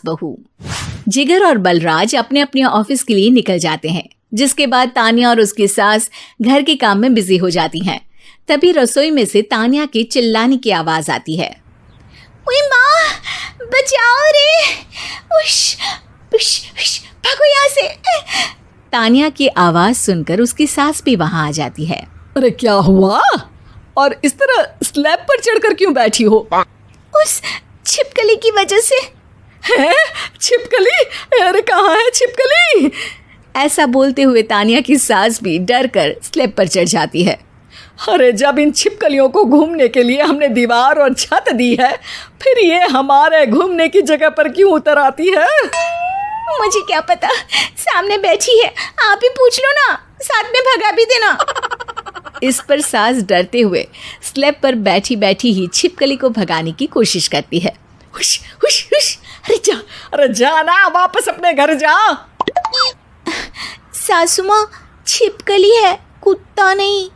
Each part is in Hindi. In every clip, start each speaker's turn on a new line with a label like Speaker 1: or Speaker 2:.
Speaker 1: बहू। जिगर और बलराज अपने अपने ऑफिस के लिए निकल जाते हैं, जिसके बाद तान्या और उसकी सास घर के काम में बिजी हो जाती हैं। तभी रसोई में से तान्या के चिल्लाने की आवाज आती है। ओए माँ, बचाओ रे, उश, उश, उश, भागो यहाँ से। तान्या की आवाज सुनकर उसकी सास भी वहां आ जाती है।
Speaker 2: अरे क्या हुआ? और इस तरह स्लैब पर चढ़कर क्यों बैठी हो?
Speaker 1: उस छिपकली की वजह से।
Speaker 2: है? छिपकली? अरे कहाँ है छिपकली?
Speaker 1: ऐसा बोलते हुए तान्या की सास भी डर कर स्लैब पर चढ़ जाती है।
Speaker 2: अरे जब इन छिपकलियों को घूमने के लिए हमने दीवार और छत दी है, फिर ये हमारे घूमने की जगह पर क्यों उतर आती है?
Speaker 1: मुझे क्या पता, सामने बैठी है, आप ही पूछ लो ना, साथ में भगा भी देना। इस पर सास डरते हुए स्लैब पर बैठी बैठी ही छिपकली को भगाने की कोशिश करती है।
Speaker 2: हुश, हुश, हुश, अरे जा ना, वापस अपने घर जा।
Speaker 1: सासू माँ, छिपकली है, कुत्ता नहीं।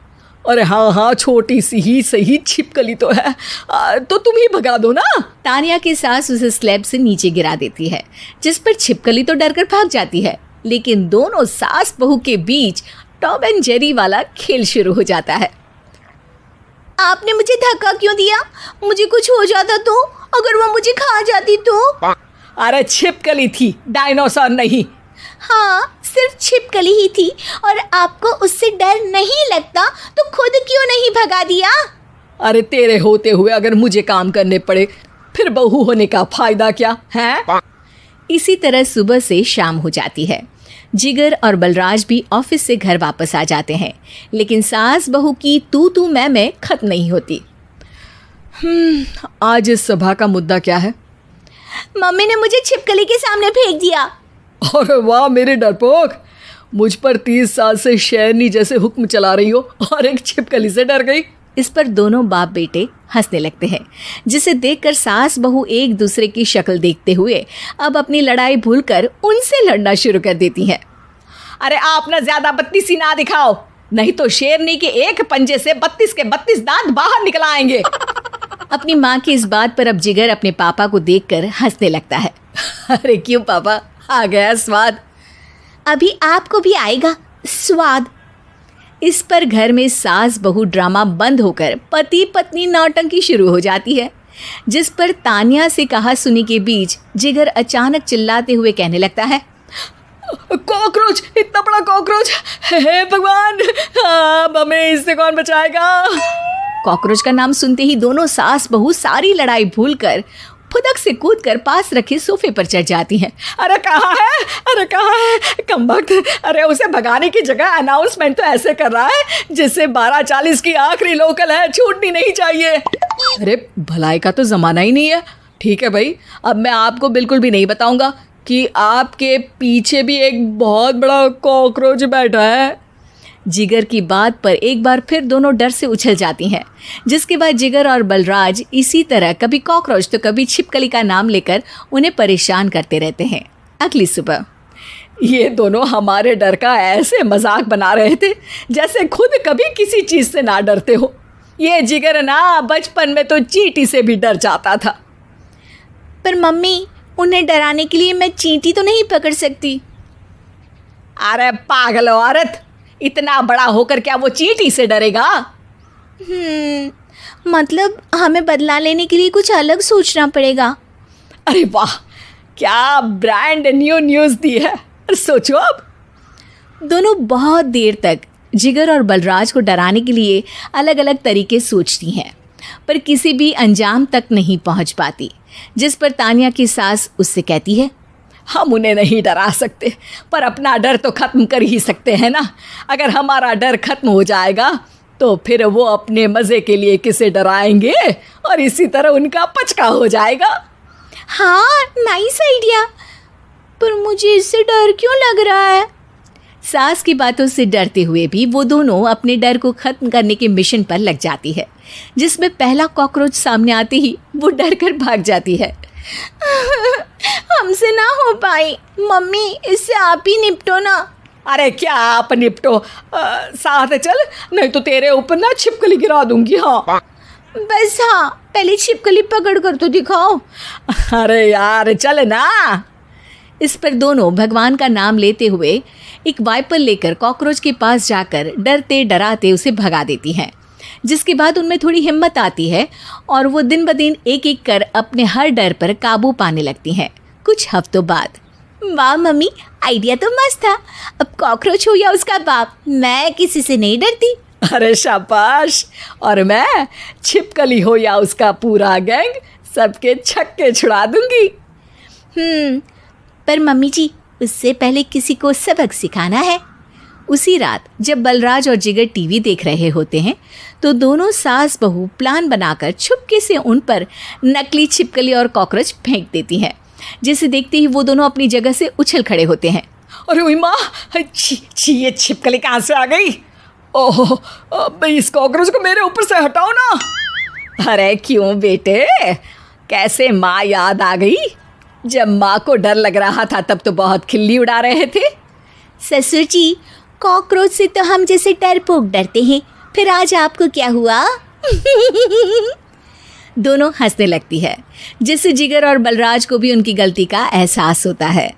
Speaker 2: अरे हाँ, छोटी सी ही सही छिपकली तो है, तो तुम ही भगा दो ना।
Speaker 1: तान्या की सास उसे स्लैब से नीचे गिरा देती है, जिस पर छिपकली तो डरकर भाग जाती है, लेकिन दोनों सास बहू के बीच टॉम एंड जेरी वाला खेल शुरू हो जाता है। आपने मुझे धक्का क्यों दिया? मुझे कुछ हो जाता तो, अगर वो मुझे खा जाती तो?
Speaker 2: अरे छिपकली थी, डायनासोर नहीं।
Speaker 1: हाँ, सिर्फ छिपकली ही थी, और आपको उससे डर नहीं लगता तो खुद क्यों नहीं भगा दिया?
Speaker 2: अरे तेरे होते हुए अगर मुझे काम करने पड़े, फिर बहू होने का फायदा क्या है?
Speaker 1: इसी तरह सुबह से शाम हो जाती है। जिगर और बलराज भी ऑफिस से घर वापस आ जाते हैं, लेकिन सास बहू की तू मैं खत्म नहीं होती।
Speaker 2: आज इस सभा का मुद्दा क्या है?
Speaker 1: मम्मी ने मुझे छिपकली के सामने फेंक दिया।
Speaker 2: अरे वाह मेरे डरपोक, मुझ पर 30 साल से शेरनी जैसे हुक्म चला रही हो और एक छिपकली से डर गई।
Speaker 1: इस पर दोनों बाप बेटे हंसने लगते हैं, जिसे देखकर सास बहू एक दूसरे की शक्ल देखते हुए अब अपनी लड़ाई भूलकर उनसे लड़ना शुरू कर देती हैं।
Speaker 2: अरे आप ना ज्यादा बत्तीसी ना दिखाओ, नहीं तो शेरनी के एक पंजे से 32 के 32 दांत बाहर निकल आएंगे।
Speaker 1: अपनी माँ की इस बात पर अब जिगर अपने पापा को देखकर हंसने लगता है।
Speaker 2: अरे क्यों पापा, आ गया स्वाद।
Speaker 1: अभी आपको भी आएगा स्वाद। इस पर घर में सास बहू ड्रामा बंद होकर पति पत्नी नौटंकी शुरू हो जाती है, जिस पर तान्या से कहा सुनी के बीच जिगर अचानक चिल्लाते हुए कहने लगता है।
Speaker 2: कॉकरोच, इतना बड़ा कॉकरोच, हे भगवान, अब हमें इससे कौन बचाएगा?
Speaker 1: कॉकरोच का नाम सुनते ही दोनों सास बहू सारी लड़ाई भूलकर फुदक से कूदकर पास रखे सोफे पर चढ़ जाती हैं।
Speaker 2: अरे कहाँ है, अरे कहाँ है कमबख्त? अरे उसे भगाने की जगह अनाउंसमेंट तो ऐसे कर रहा है जैसे 12:40 की आखिरी लोकल है, छूटनी नहीं चाहिए। अरे भलाई का तो ज़माना ही नहीं है। ठीक है भाई, अब मैं आपको बिल्कुल भी नहीं बताऊंगा कि आपके पीछे भी एक बहुत बड़ा कॉकरोच बैठा है।
Speaker 1: जिगर की बात पर एक बार फिर दोनों डर से उछल जाती हैं, जिसके बाद जिगर और बलराज इसी तरह कभी कॉकरोच तो कभी छिपकली का नाम लेकर उन्हें परेशान करते रहते हैं। अगली सुबह
Speaker 2: ये दोनों हमारे डर का ऐसे मजाक बना रहे थे जैसे खुद कभी किसी चीज़ से ना डरते हो। ये जिगर ना बचपन में तो चींटी से भी डर जाता था।
Speaker 1: पर मम्मी, उन्हें डराने के लिए मैं चींटी तो नहीं पकड़ सकती।
Speaker 2: अरे पागल औरत, इतना बड़ा होकर क्या वो चींटी से डरेगा?
Speaker 1: मतलब हमें बदला लेने के लिए कुछ अलग सोचना पड़ेगा।
Speaker 2: अरे वाह, क्या ब्रांड न्यू न्यूज़ दी है। सोचो अब।
Speaker 1: दोनों बहुत देर तक जिगर और बलराज को डराने के लिए अलग अलग तरीके सोचती हैं, पर किसी भी अंजाम तक नहीं पहुंच पाती, जिस पर तान्या की सास उससे कहती है।
Speaker 2: हम उन्हें नहीं डरा सकते, पर अपना डर तो ख़त्म कर ही सकते हैं ना। अगर हमारा डर ख़त्म हो जाएगा तो फिर वो अपने मज़े के लिए किसे डराएंगे और इसी तरह उनका पचका हो जाएगा।
Speaker 1: हाँ, नाइस आइडिया, पर मुझे इससे डर क्यों लग रहा है? सास की बातों से डरते हुए भी वो दोनों अपने डर को ख़त्म करने के मिशन पर लग जाती है, जिसमें पहला कॉकरोच सामने आते ही वो डर कर भाग जाती है। हमसे ना हो पाई मम्मी, इससे आप ही निपटो ना।
Speaker 2: अरे क्या आप निपटो, साथ चल, नहीं तो तेरे ऊपर ना छिपकली गिरा दूंगी। हाँ
Speaker 1: बस, हाँ पहले छिपकली पकड़ कर तो दिखाओ।
Speaker 2: अरे यार चल ना।
Speaker 1: इस पर दोनों भगवान का नाम लेते हुए एक वाइपर लेकर कॉकरोच के पास जाकर डरते डराते उसे भगा देती हैं, जिसके बाद उनमें थोड़ी हिम्मत आती है और वो दिन ब दिन एक एक कर अपने हर डर पर काबू पाने लगती हैं। कुछ हफ्तों बाद, वाह मम्मी, आइडिया तो मस्त था। अब कॉकरोच हो या उसका बाप, मैं किसी से नहीं डरती।
Speaker 2: अरे शाबाश। और मैं छिपकली हो या उसका पूरा गैंग, सबके छक्के छुड़ा दूंगी।
Speaker 1: पर मम्मी जी, उससे पहले किसी को सबक सिखाना है। उसी रात जब बलराज और जिगर टीवी देख रहे होते हैं तो दोनों सास बहू प्लान बनाकर छुपके से उन पर नकली छिपकली और कॉकरोच फेंक देती हैं, जिसे देखते ही वो दोनों अपनी जगह से उछल खड़े होते हैं।
Speaker 2: अरे ओए माँ, छी ये छिपकली कहाँ से आ गई? ओह, अब इस कॉकरोच को मेरे ऊपर से हटाओ ना। अरे क्यों बेटे, कैसे माँ याद आ गई? जब माँ को डर लग रहा था तब तो बहुत खिल्ली उड़ा रहे थे।
Speaker 1: ससुर जी, कॉकरोच से तो हम जैसे डरपोक डरते हैं, फिर आज आपको क्या हुआ? दोनों हंसने लगती है, जिससे जिगर और बलराज को भी उनकी गलती का एहसास होता है।